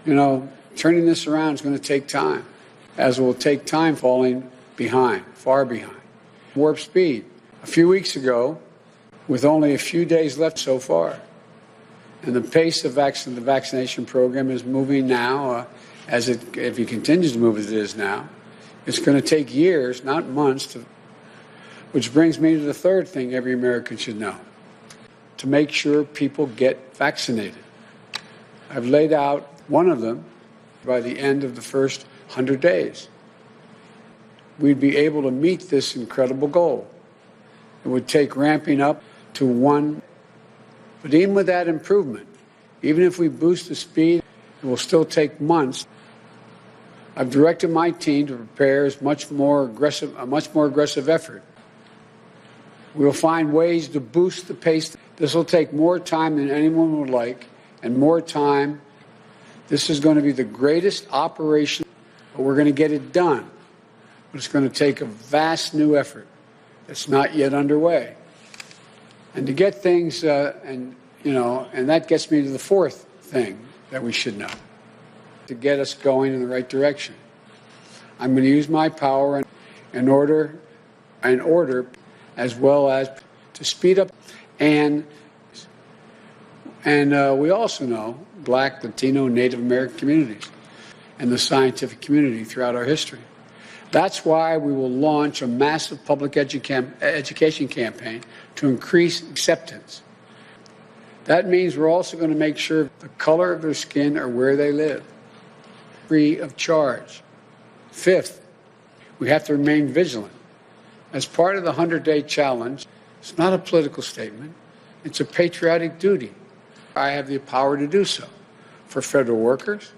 Turning this around is going to take time, as it will take time falling behind, far behind. Warp speed. A few weeks ago, with only a few days left so far, and the pace of the vaccination program is moving now, if it continues to move as it is now, it's going to take years, not months, which brings me to the third thing every American should know, to make sure people get vaccinated. I've laid out one of them by the end of the first 100 days. We'd be able to meet this incredible goal. It would take ramping up to 1. But even with that improvement, even if we boost the speed, it will still take months. I've directed my team to prepare a much more aggressive effort. We will find ways to boost the pace. This will take more time than anyone would like, and more time. This is going to be the greatest operation, but we're going to get it done. But it's going to take a vast new effort that's not yet underway. And to get things, and that gets me to the fourth thing that we should know, to get us going in the right direction. I'm going to use my power in order, as well as to speed up. And we also know Black, Latino, Native American communities and the scientific community throughout our history. That's why we will launch a massive public education campaign to increase acceptance. That means we're also going to make sure the color of their skin or where they live, free of charge. Fifth, we have to remain vigilant. As part of the 100-day challenge, it's not a political statement, it's a patriotic duty. I have the power to do so for federal workers,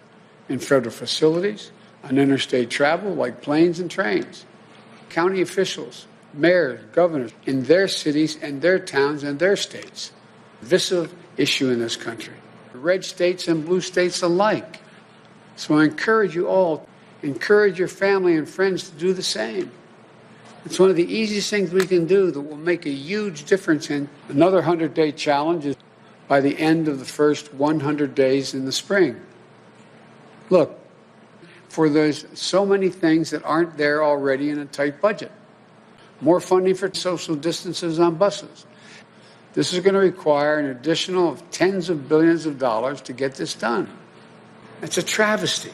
in federal facilities, on interstate travel like planes and trains, county officials, mayors, governors, in their cities and their towns and their states. Divisive issue in this country, red states and blue states alike. So I encourage you all, encourage your family and friends to do the same. It's one of the easiest things we can do that will make a huge difference. In another 100-day challenge is by the end of the first 100 days in the spring. Look, for there's so many things that aren't there already in a tight budget. More funding for social distances on buses. This is going to require an additional tens of billions of dollars to get this done. It's a travesty.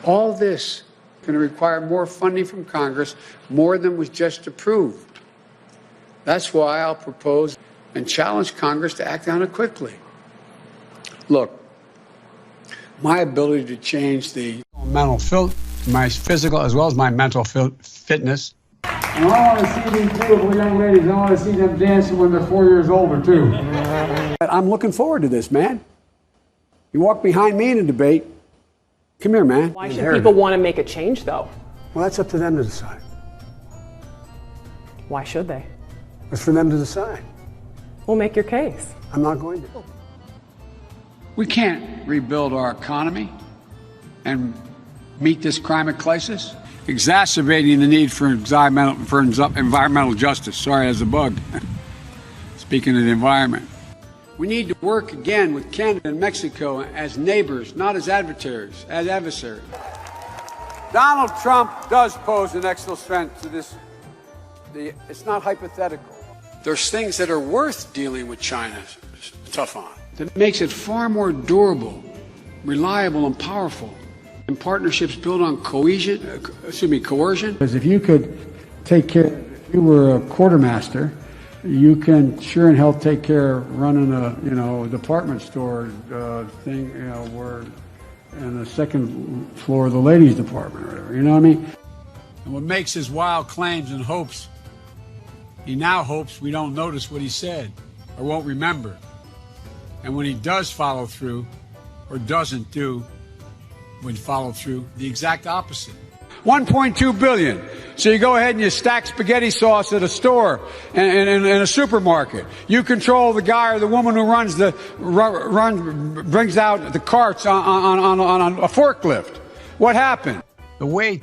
All this is going to require more funding from Congress, more than was just approved. That's why I'll propose and challenge Congress to act on it quickly. Look, my ability to change the my physical as well as my mental fitness. And I want to see these beautiful young ladies. I want to see them dancing when they're 4 years older, too. I'm looking forward to this, man. You walk behind me in a debate. Come here, man. Why should people want to make a change, though? Well, that's up to them to decide. Why should they? It's for them to decide. Well, make your case. I'm not going to. We can't rebuild our economy and meet this climate crisis, exacerbating the need for environmental justice. Sorry, as a bug. Speaking of the environment. We need to work again with Canada and Mexico as neighbors, not as adversaries. Donald Trump does pose an extra threat to this. It's not hypothetical. There's things that are worth dealing with China tough on. That makes it far more durable, reliable, and powerful. And partnerships built on coercion. Because if you could take care, if you were a quartermaster, you can sure and hell take care of running a department store thing, where in the second floor of the ladies' department or whatever. You know what I mean? And what makes his wild claims and hopes, he now hopes we don't notice what he said or won't remember. And when he does follow through or doesn't do, would follow through the exact opposite. 1.2 billion. So you go ahead and you stack spaghetti sauce at a store and in a supermarket. You control the guy or the woman who brings out the carts on a forklift. What happened? The way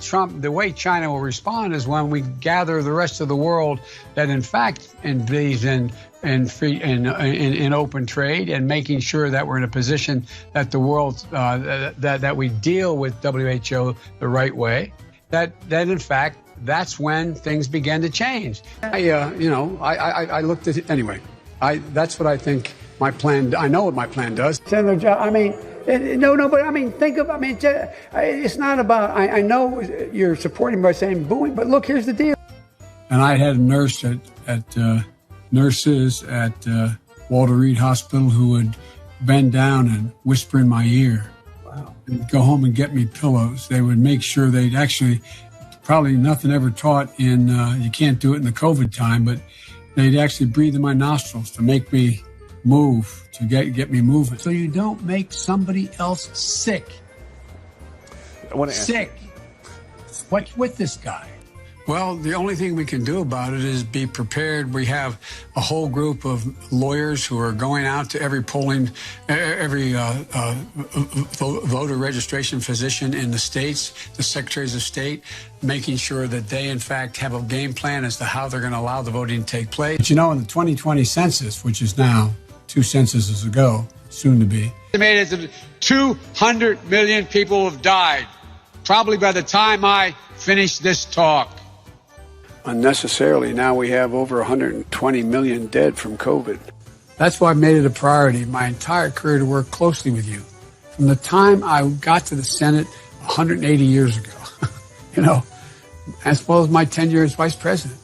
China will respond is when we gather the rest of the world that in fact believes in open trade and making sure that we're in a position that the world that we deal with WHO the right way. That in fact that's when things began to change. I looked at it anyway. That's what I think my plan. I know what my plan does. I mean. No, but I mean, it's not about, I know you're supporting by saying booing, but look, here's the deal. And I had a nurse nurses at Walter Reed Hospital who would bend down and whisper in my ear. Wow. And go home and get me pillows. They would make sure they'd actually, probably nothing ever taught in, you can't do it in the COVID time, but they'd actually breathe in my nostrils to make me move, to get me moving. So you don't make somebody else sick. I want to sick. What's with this guy? Well, the only thing we can do about it is be prepared. We have a whole group of lawyers who are going out to every voter registration physician in the states, the secretaries of state, making sure that they, in fact, have a game plan as to how they're going to allow the voting to take place. But you know, in the 2020 census, which is now 2 censuses ago, soon to be, estimated that 200 million people have died, probably by the time I finish this talk. Unnecessarily, now we have over 120 million dead from COVID. That's why I've made it a priority my entire career to work closely with you. From the time I got to the Senate 180 years ago, as well as my tenure as vice president.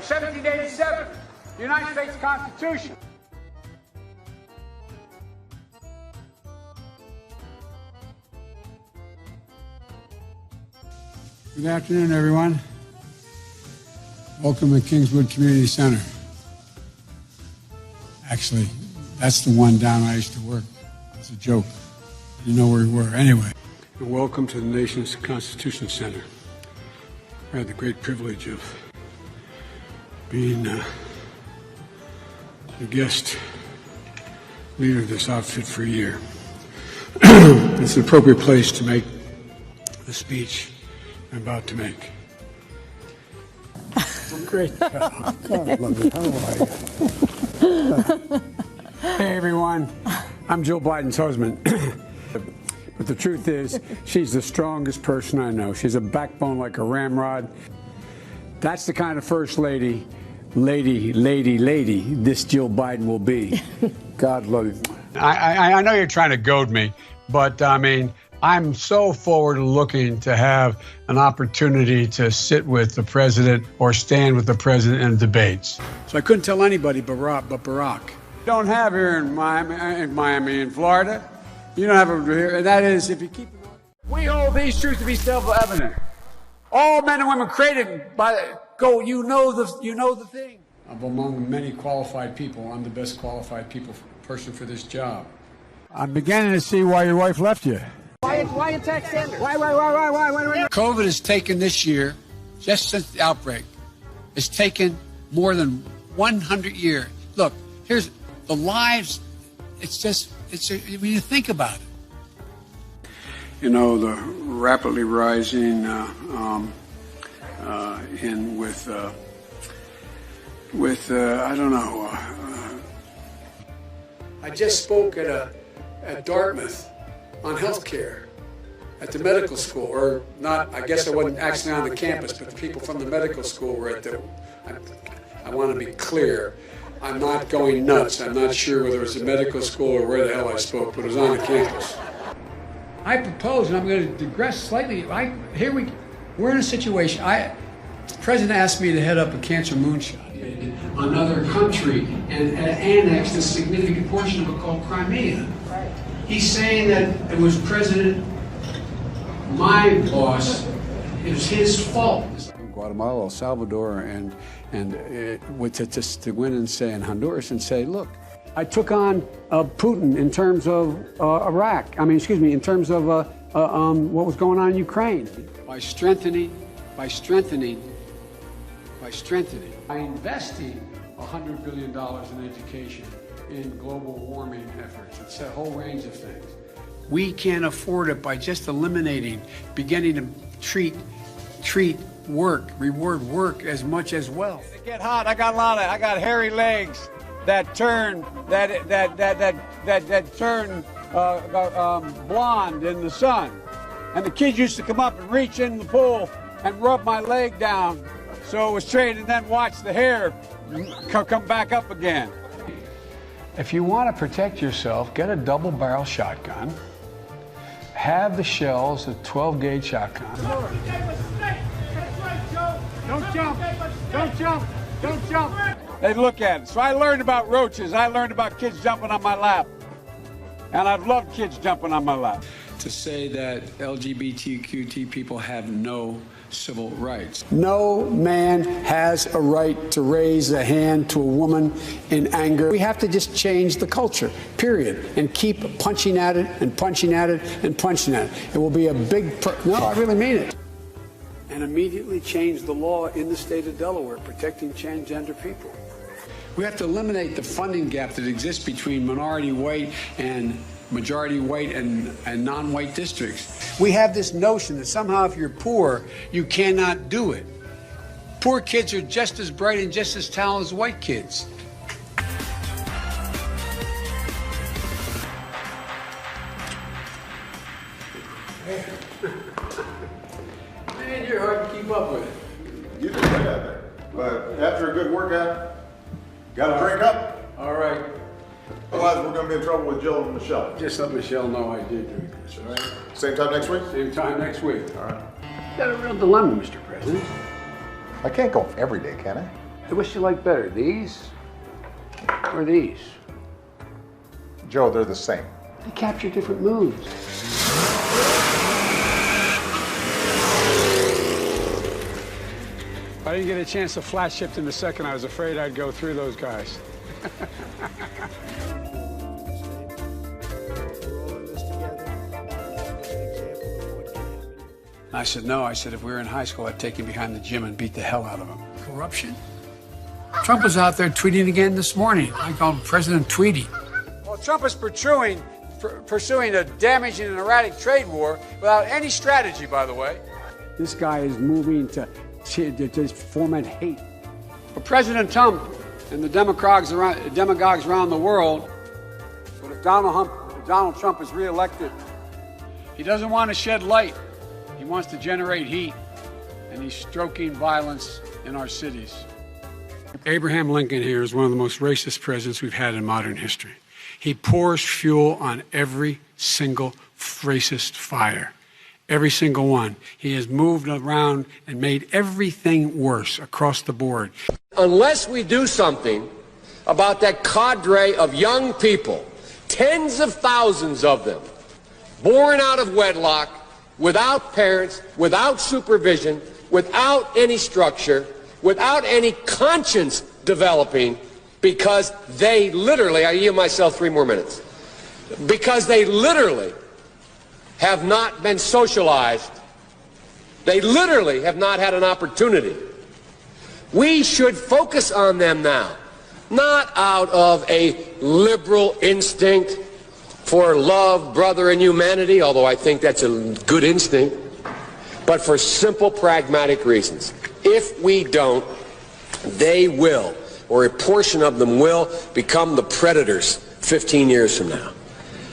1787, the United States Constitution. Good afternoon, everyone. Welcome to Kingswood Community Center. Actually, that's the one down I used to work. It's a joke. You know where we were. Anyway, and welcome to the nation's Constitution Center. I had the great privilege of being the guest leader of this outfit for a year. It's an appropriate place to make the speech I'm about to make. Great. God, I love it. How are you? Hey, everyone. I'm Jill Biden's husband. But the truth is, she's the strongest person I know. She's a backbone like a ramrod. That's the kind of first lady this Jill Biden will be. God love you. I know you're trying to goad me, but I mean, I'm so forward looking to have an opportunity to sit with the president or stand with the president in debates. So I couldn't tell anybody but Barack. Don't have here in Miami, in Florida. You don't have it here, and that is if you keep. We hold these truths to be self-evident. All men and women created by you know the thing. Among many qualified people, I'm the best qualified person for this job. I'm beginning to see why your wife left you. Why attack Sanders? Why? COVID has taken this year, just since the outbreak, it's taken more than 100 years. Look, here's the lives. When you think about it. You know, the rapidly rising I don't know. I just spoke at Dartmouth on healthcare at the medical school, or not. I guess I wasn't actually on the campus, but the people from the medical school were at the. I want to be clear. I'm not going nuts. I'm not sure whether it was a medical school or where the hell I spoke, but it was on the campus. I propose, and I'm going to digress slightly. We're in a situation. The president asked me to head up a cancer moonshot. Another country and annex a significant portion of it called Crimea. He's saying that it was my boss, it was his fault. Guatemala, El Salvador, and to go in and say in Honduras and say, look, I took on Putin in terms of Iraq. In terms of what was going on in Ukraine. By strengthening, by investing $100 billion in education, in global warming efforts. It's a whole range of things. We can't afford it by just eliminating, beginning to reward work as much as wealth. It get hot. I got hairy legs that turn blonde in the sun. And the kids used to come up and reach in the pool and rub my leg down so it was straight, and then watch the hair come back up again. If you want to protect yourself, get a double-barrel shotgun. Have the shells, a 12-gauge shotgun. Don't jump! Don't jump! Don't jump! They look at it. So I learned about roaches. I learned about kids jumping on my lap. And I've loved kids jumping on my lap. To say that LGBTQT people have no civil rights. No man has a right to raise a hand to a woman in anger. We have to just change the culture, period, and keep punching at it and punching at it and punching at it. It will be a big, no, I really mean it. And immediately change the law in the state of Delaware protecting transgender people. We have to eliminate the funding gap that exists between minority white and majority white and non-white districts. We have this notion that somehow if you're poor, you cannot do it. Poor kids are just as bright and just as talented as white kids. Man, you're hard to keep up with. You do great at that. But after a good workout, got to drink up. All right. Otherwise, we're going to be in trouble with Jill and Michelle. Just let Michelle know I did drink this, all right? Same time next week? Same time next week. All right. You got a real dilemma, Mr. President. I can't go every day, can I? Which you like better, these or these? Joe, they're the same. They capture different moods. I didn't get a chance to flash shift in a second. I was afraid I'd go through those guys. I said, no. I said, if we were in high school, I'd take him behind the gym and beat the hell out of him. Corruption? Trump was out there tweeting again this morning. I called President Tweety. Well, Trump is pursuing a damaging and erratic trade war without any strategy, by the way. This guy is moving to foment hate. But President Trump and the demagogues around the world, but if Donald Trump is reelected, he doesn't want to shed light. He wants to generate heat, and he's stoking violence in our cities. Abraham Lincoln here is one of the most racist presidents we've had in modern history. He pours fuel on every single racist fire. Every single one. He has moved around and made everything worse across the board. Unless we do something about that cadre of young people, tens of thousands of them, born out of wedlock, without parents, without supervision, without any structure, without any conscience developing, because they literally, I yield myself 3 more minutes, because they literally have not been socialized. They literally have not had an opportunity. We should focus on them now, not out of a liberal instinct for love, brother, and humanity, although I think that's a good instinct, but for simple, pragmatic reasons. If we don't, they will, or a portion of them will, become the predators 15 years from now.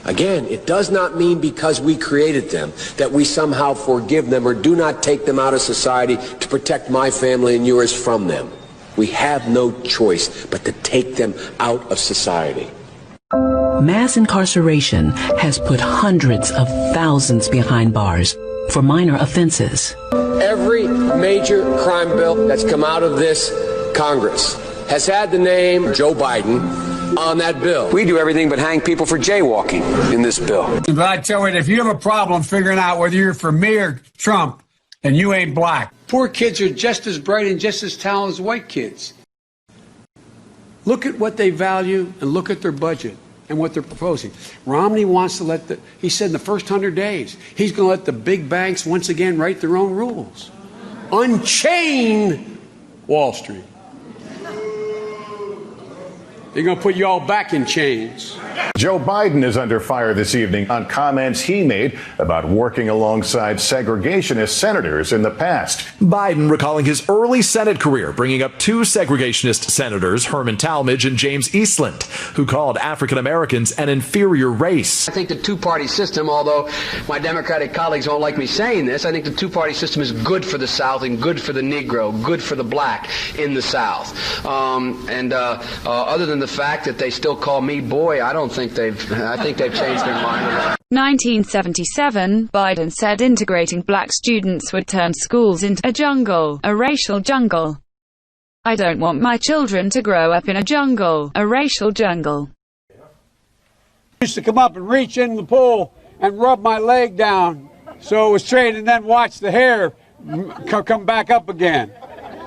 Again, it does not mean because we created them that we somehow forgive them or do not take them out of society to protect my family and yours from them. We have no choice but to take them out of society. Mass incarceration has put hundreds of thousands behind bars for minor offenses. Every major crime bill that's come out of this Congress has had the name Joe Biden on that bill. We do everything but hang people for jaywalking in this bill. But I tell you, if you have a problem figuring out whether you're for me or Trump, then you ain't black. Poor kids are just as bright and just as talented as white kids. Look at what they value and look at their budget and what they're proposing. Romney wants to he said in the first 100 days, he's going to let the big banks once again write their own rules. Unchain Wall Street. They're going to put you all back in chains. Joe Biden is under fire this evening on comments he made about working alongside segregationist senators in the past. Biden recalling his early Senate career, bringing up two segregationist senators, Herman Talmadge and James Eastland, who called African Americans an inferior race. I think the two-party system, although my Democratic colleagues don't like me saying this, I think the two-party system is good for the South and good for the Negro, good for the black in the South. Other than the fact that they still call me boy, I think they've changed their mind. 1977, Biden said integrating black students would turn schools into a jungle, a racial jungle. I don't want my children to grow up in a jungle, a racial jungle. Used to come up and reach in the pool and rub my leg down so it was straight, and then watch the hair come back up again.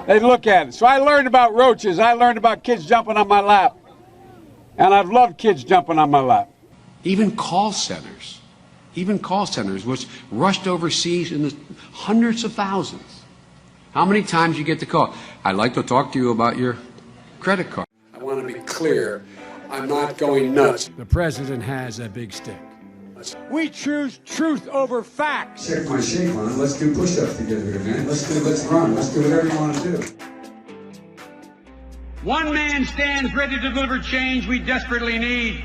They'd look at it. So I learned about roaches. I learned about kids jumping on my lap. And I've loved kids jumping on my lap. Even call centers, which rushed overseas in the hundreds of thousands. How many times you get the call? I'd like to talk to you about your credit card. I want to be clear. I'm not going nuts. The president has a big stick. We choose truth over facts. Check my shake on it. Let's do push-ups together, man. Let's run. Let's do whatever you want to do. One man stands ready to deliver change we desperately need.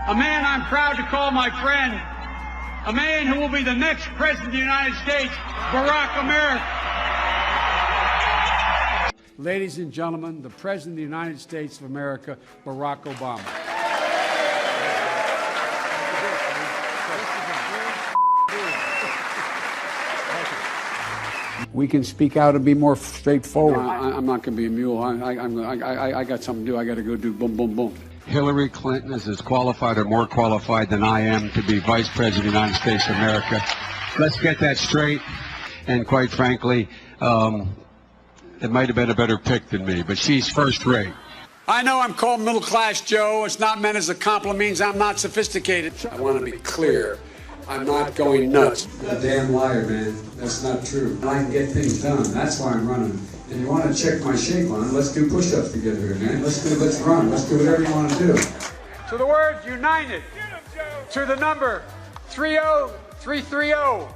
A man I'm proud to call my friend. A man who will be the next president of the United States, Barack America. Ladies and gentlemen, the President of the United States of America, Barack Obama. We can speak out and be more straightforward. I'm not going to be a mule. I got something to do. I got to go do boom, boom, boom. Hillary Clinton is as qualified or more qualified than I am to be Vice President of the United States of America. Let's get that straight. And quite frankly, it might have been a better pick than me, but she's first rate. I know I'm called middle class, Joe. It's not meant as a compliment. It means I'm not sophisticated. I want to be clear. I'm not going nuts. You're a damn liar, man. That's not true. I can get things done. That's why I'm running. And you want to check my shape on it, let's do push-ups together, man. Let's run. Let's do whatever you want to do. To the word united. To the number 30330.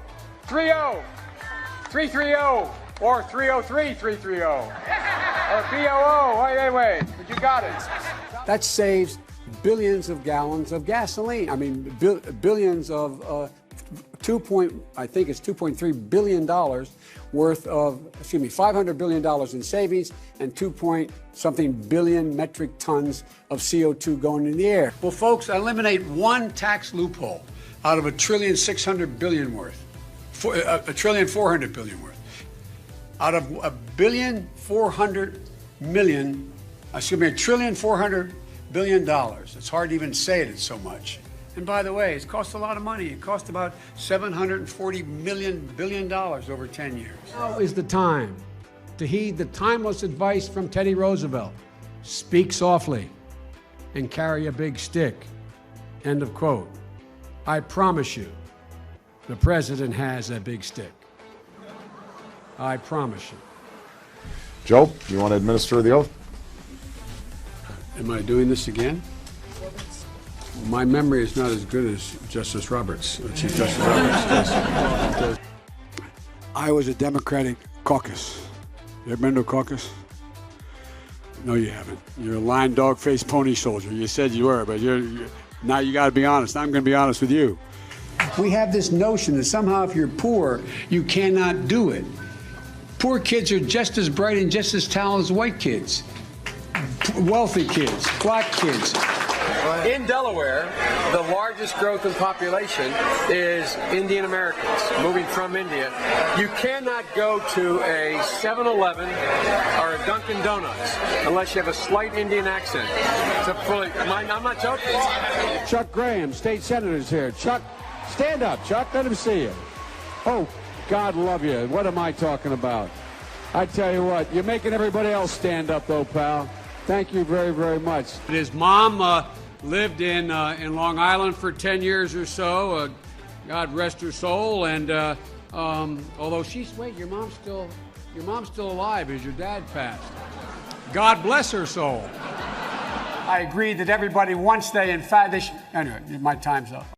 30330. Or 303-330. Or BOO. Wait. But you got it. That saves billions of gallons of gasoline. I mean, billions of $2.3 billion worth of, $500 billion in savings and 2-point-something billion metric tons of CO2 going in the air. Well, folks, eliminate one tax loophole out of $1.6 trillion worth, $1.4 trillion worth. Out of $1.4 billion. It's hard to even say it, it's so much. And by the way, it's cost a lot of money. It cost about $740 billion over 10 years. Now is the time to heed the timeless advice from Teddy Roosevelt. Speak softly and carry a big stick. End of quote. I promise you, the president has a big stick. I promise you. Joe, you want to administer the oath? Am I doing this again? My memory is not as good as Justice Roberts, Chief Justice Roberts. I was a Democratic caucus. You ever been to a caucus? No, you haven't. You're a lying dog-faced pony soldier. You said you were, but now you got to be honest. I'm going to be honest with you. We have this notion that somehow if you're poor, you cannot do it. Poor kids are just as bright and just as talented as white kids. Wealthy kids, black kids. In Delaware, the largest growth in population is Indian Americans moving from India. You cannot go to a 7-Eleven or a Dunkin' Donuts unless you have a slight Indian accent. I'm not joking. Chuck Graham, state senator's here. Chuck, stand up, Chuck. Let him see you. Oh, God love you. What am I talking about? I tell you what, you're making everybody else stand up, though, pal. Thank you very, very much. His mom lived in Long Island for 10 years or so. God rest her soul. And although your mom's still alive as your dad passed. God bless her soul. I agree that everybody, once they, in fact, they should, anyway, my time's up.